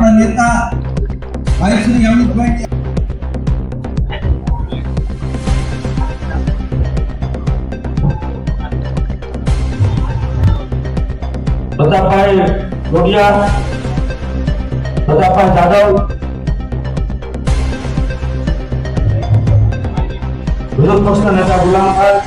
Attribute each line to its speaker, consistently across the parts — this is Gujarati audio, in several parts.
Speaker 1: આપણા નેતા ભાઈ શ્રી અમિતભાઈ
Speaker 2: પ્રતાપભાઈ ડોડિયા, પ્રતાપભાઈ જાદવ, વિરોધ પક્ષના નેતા ગુલામભાઈ,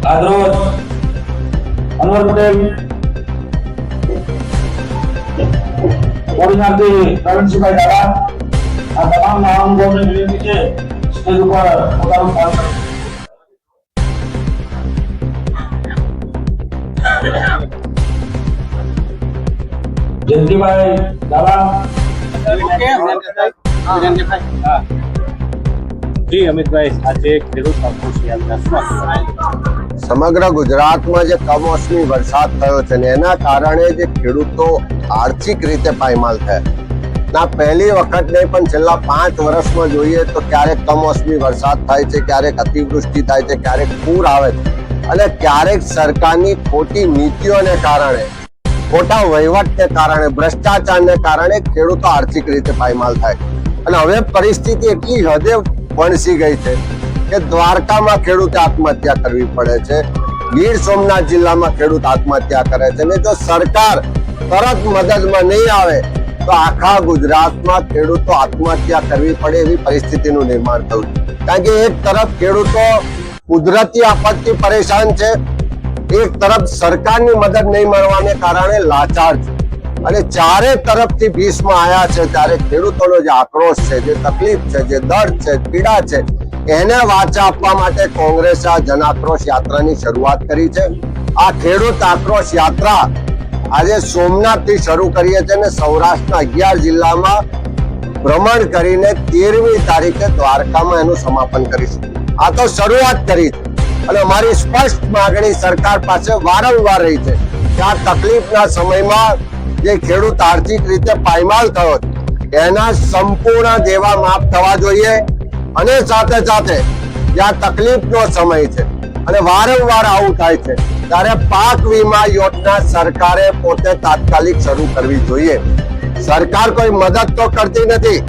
Speaker 2: આદરોજ અનવર પટેલ, કોર્ડિનેટર પ્રવીણસિંહભાઈ દાડા, આ તમામ મહાનુભાવોને વિનંતી છે સ્ટેજ ઉપર પોતાનું કામ કરે. જયંતિભાઈ દાડા,
Speaker 3: જી અમિતભાઈ, આજે ખેડૂત આક્રોશ યાત્રા
Speaker 4: સમગ્ર ગુજરાતમાં જે કમોસમી વરસાદ થયો છે ને એના કારણે જે ખેડૂતો આર્થિક રીતે પાયમાલ થયા ના પહેલી વખત નહીં પણ છેલ્લા 5 વર્ષમાં જોઈએ તો ક્યારેક કમોસમી વરસાદ થાય છે, ક્યારેક અતિવૃષ્ટિ થાય છે, ક્યારેક પૂર આવે છે અને ક્યારેક સરકારની ખોટી નીતિઓને કારણે, ખોટા વહીવટને કારણે, ભ્રષ્ટાચારને કારણે ખેડૂતો આર્થિક રીતે પાયમાલ થાય. અને હવે પરિસ્થિતિ એટલી હદે વણસી ગઈ છે કે દ્વારકામાં ખેડૂતે આત્મહત્યા કરવી પડે છે, ગીર સોમનાથ જિલ્લામાં ખેડૂત આત્મહત્યા કરે છે. અને જો સરકાર તરત મદદમાં નહીં આવે તો આખા ગુજરાતમાં ખેડૂતો આત્મહત્યા કરવી પડે એવી પરિસ્થિતિનું નિર્માણ થયું. કારણ કે એક તરફ ખેડૂતો કુદરતી આફતથી પરેશાન છે, એક તરફ સરકારની મદદ નહીં મળવાને કારણે લાચાર છે અને ચારે તરફથી ભીષમાં આવ્યા છે. ત્યારે ખેડૂતોનો જે આક્રોશ છે, જે તકલીફ છે, જે દર્દ છે, પીડા છે, એને વાચા આપવા માટે કોંગ્રેસે આ જન આક્રોશ યાત્રાની શરૂઆત કરી છે. આ ખેડૂત આક્રોશ યાત્રા આજે સોમનાથથી શરૂ કરીએ છીએ અને સૌરાષ્ટ્રના 11 જિલ્લામાં ભ્રમણ કરીને 13મી તારીખે દ્વારકામાં એનું સમાપન કરીશું. આ તો શરૂઆત કરી છે અને અમારી સ્પષ્ટ માગણી સરકાર પાસે વારંવાર રહી છે કે આ તકલીફના સમયમાં જે ખેડૂત આર્થિક રીતે પાયમાલ થયો એના સંપૂર્ણ દેવા માફ થવા જોઈએ. અને સાથે સાથે જે આ તકલીફનો સમય છે અને વારંવાર આવું થાય છે ત્યારે પાક વીમા યોજના સરકારે પોતે તાત્કાલિક શરૂ કરવી જોઈએ. સરકાર કોઈ મદદ તો કરતી નથી,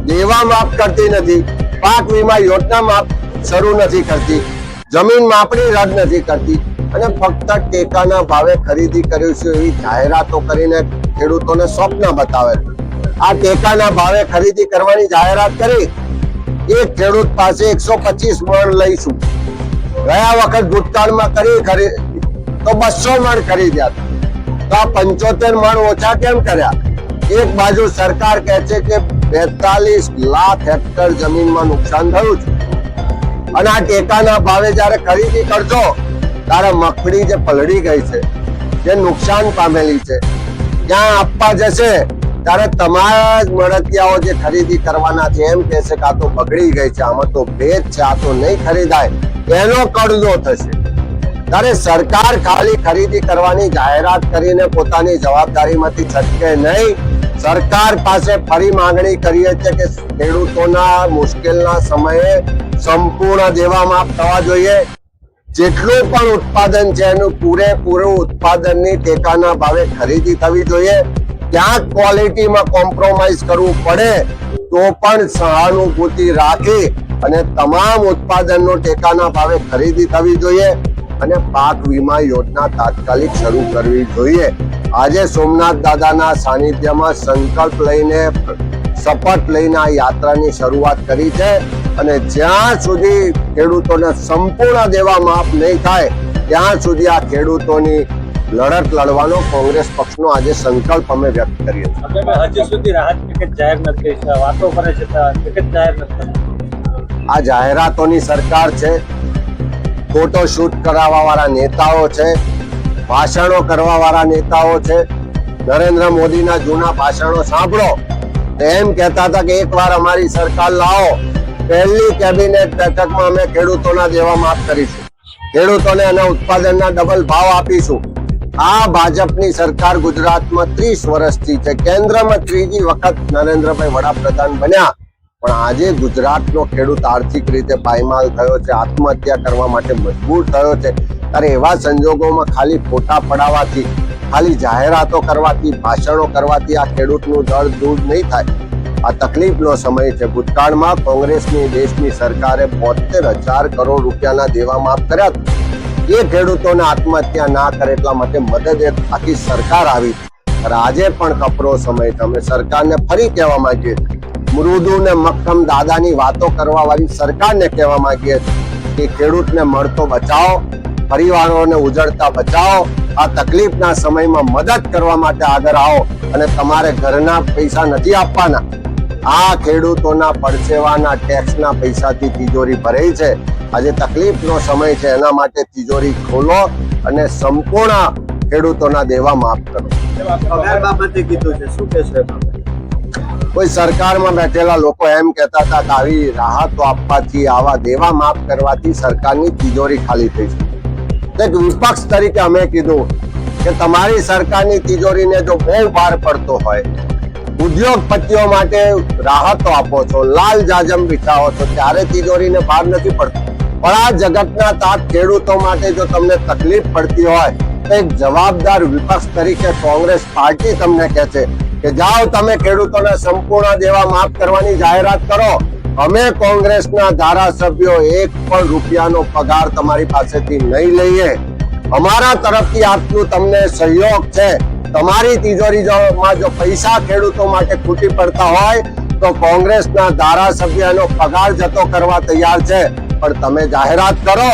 Speaker 4: દેવા માફ કરતી નથી, પાક વીમા યોજના માફ શરૂ નથી કરતી, જમીન માપણી રદ નથી કરતી અને ફક્ત ટેકાના ભાવે ખરીદી કરીશું એવી જાહેરાતો કરીને ખેડૂતોને સ્વપ્ન બતાવે છે. આ ટેકાના ભાવે ખરીદી કરવાની જાહેરાત કરી એક ખેડૂત પાસે 125 મણ લઈશું, ગયા વખત ભૂતકાળમાં કરી તો 200 મણ ખરીદ્યા, તો આ 75 મણ ઓછા કેમ કર્યા? એક બાજુ સરકાર કહે છે કે 42 લાખ હેક્ટર જમીનમાં નુકસાન થયું છે અને આ ટેકાના ભાવે જયારે ખરીદી કરશો ત્યારે મગફળી જે પલળી ગઈ છે, જે નુકસાન પામેલી છે, ત્યાં આપવા જશે ત્યારે તમારા જ મળતિયાઓ જે ખરીદી કરવાના છે એમ કહેશે કે આ તો બગડી ગઈ છે, આમાં તો ભેજ છે, આ તો નહીં ખરીદાય, એનો કરજો થશે. ત્યારે સરકાર ખાલી ખરીદી કરવાની જાહેરાત કરીને પોતાની જવાબદારીમાંથી છટકે નહીં. સરકાર પાસે ફરી માંગણી કરીએ છીએ કે ખેડૂતોના મુશ્કેલના સમયે સંપૂર્ણ દેવા માફ થવા જોઈએ. જેટલું પણ ઉત્પાદન છે એનું પૂરેપૂરું ઉત્પાદનની ટેકાના ભાવે ખરીદી થવી જોઈએ. ક્યાંક ક્વોલિટીમાં કોમ્પ્રોમાઇઝ કરવું પડે તો પણ સહાનુભૂતિ રાખી અને તમામ ઉત્પાદનનો ટેકાના ભાવે ખરીદી થવી જોઈએ અને પાક વીમા યોજના તાત્કાલિક શરૂ કરવી જોઈએ. આજે સોમનાથ દાદાના સાનિધ્યમાં સંકલ્પ લઈને, શપથ લઈને આ યાત્રાની શરૂઆત કરી છે અને જ્યાં સુધી ખેડૂતોને સંપૂર્ણ દેવા માફ નહીં થાય ત્યાં સુધી આ ખેડૂતોની લડત લડવાનો કોંગ્રેસ પક્ષનો આજે સંકલ્પ અમે વ્યક્ત કરીએ છીએ.
Speaker 3: હજી સુધી રાહત પેકેજ જાહેર નથી, વાતો કરે છે પેકેજ જાહેર નથી.
Speaker 4: આ જાહેરાતોની સરકાર છે, ફોટો શૂટ કરાવવા વાળા નેતાઓ છે, ભાષણો કરવા વાળા નેતાઓ છે. નરેન્દ્ર મોદીના જૂના ભાષણો સાંભળો, એમ કહેતા હતા કે એકવાર અમારી સરકાર લાવો, પહેલી કેબિનેટ બેઠકમાં અમે ખેડૂતોના દેવા માફ કરીશું, ખેડૂતોને એના ઉત્પાદનના ડબલ ભાવ આપીશું. આ ભાજપની સરકાર ગુજરાતમાં 30 વર્ષથી છે. કેન્દ્રમાં ત્રીજી વખત નરેન્દ્રભાઈ વડાપ્રધાન બન્યા પણ આજે ગુજરાતનો ખેડૂત આર્થિક રીતે પાયમાલ થયો છે, આત્મહત્યા કરવા માટે મજબૂર થયો છે, ત્યારે એવા સંજોગોમાં ખાલી ફોટા પડાવવાથી, ખાલી જાહેરાતો કરવાથી, ભાષણો કરવાથી આ ખેડૂતનું દર્દ દૂર નહીં થાય. આ તકલીફનો સમય છે. ભૂતકાળમાં કોંગ્રેસની દેશની સરકારે 72,000 કરોડ રૂપિયાના દેવા માફ કર્યા હતા. એ ખેડૂતોને આત્મહત્યા ના કરે એટલા માટે મદદ એક આખી સરકાર આવી. આજે પણ કપરો સમય છે. અમે સરકારને ફરી કહેવા માંગીએ, મૃદુ ને મક્કમ દાદાની વાતો કરવા વાળી સરકારને કહેવા માંગીએ કે ખેડૂતને મળતો બચાવો, પરિવારોને ઉજળતા બચાવો. આ તકલીફના સમયમાં મદદ કરવા માટે આગળ આવો. અને તમારે ઘરના પૈસા નથી આપવાના, આ ખેડૂતોના પરસેવાના ટેક્સના પૈસાથી તિજોરી ભરાઈ છે. આજે તકલીફનો સમય છે, એના માટે તિજોરી ખોલો અને સંપૂર્ણ ખેડૂતોના દેવા માફ કરો.
Speaker 5: પગાર બાબતે કીધું છે, શું કહેશો?
Speaker 4: કોઈ સરકારમાં બેઠેલા લોકો એમ કહેતા હતા કે આવી રાહતો આપવાથી, આવા દેવા માફ કરવાથી સરકારની તિજોરી ખાલી થઈ છે. એક વિપક્ષ તરીકે અમે કીધું કે તમારી સરકારની તિજોરીને જો બહુ ભાર પડતો હોય, ઉદ્યોગપતિઓ માટે રાહતો આપો છો, લાલ જાજમ બિછાવો છો, ત્યારે તિજોરીને ભાર નથી પડતો. પણ આ જગતના તાત ખેડૂતો માટે જો તમને તકલીફ પડતી હોય તો એક જવાબદાર વિપક્ષ તરીકે કોંગ્રેસ પાર્ટી તમને કહે છે કે જાઓ તમે ખેડૂતોને સંપૂર્ણ દેવા માફ કરવાની જાહેરાત કરો. અમે કોંગ્રેસના ધારાસભ્યો એક પણ રૂપિયાનો પગાર તમારી પાસેથી નહીં લઈએ. અમારા તરફથી આટલું તમને સહયોગ છે. તમારી તિજોરીમાં જો પૈસા ખેડૂતો માટે ખૂટી પડતા હોય તો કોંગ્રેસના ધારાસભ્યનો પગાર જતો કરવા તૈયાર છે. પણ તમે જાહેરાત કરો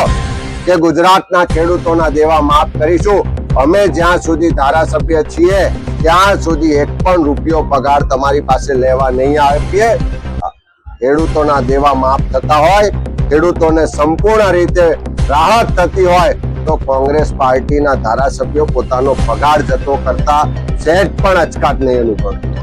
Speaker 4: કે ગુજરાતના ખેડૂતોના દેવા માફ કરીશું. અમે જ્યાં સુધી ધારાસભ્ય છીએ ત્યાં સુધી એક પણ રૂપિયો પગાર તમારી પાસે લેવા નહીં આપીએ. ખેડૂતોના દેવા માફ થતા હોય, ખેડૂતોને સંપૂર્ણ રીતે રાહત થતી હોય તો કોંગ્રેસ પાર્ટીના ધારાસભ્યો પોતાનો પગાર જતો કરતા સહેજ પણ અચકાટ નહીં અનુભવતા.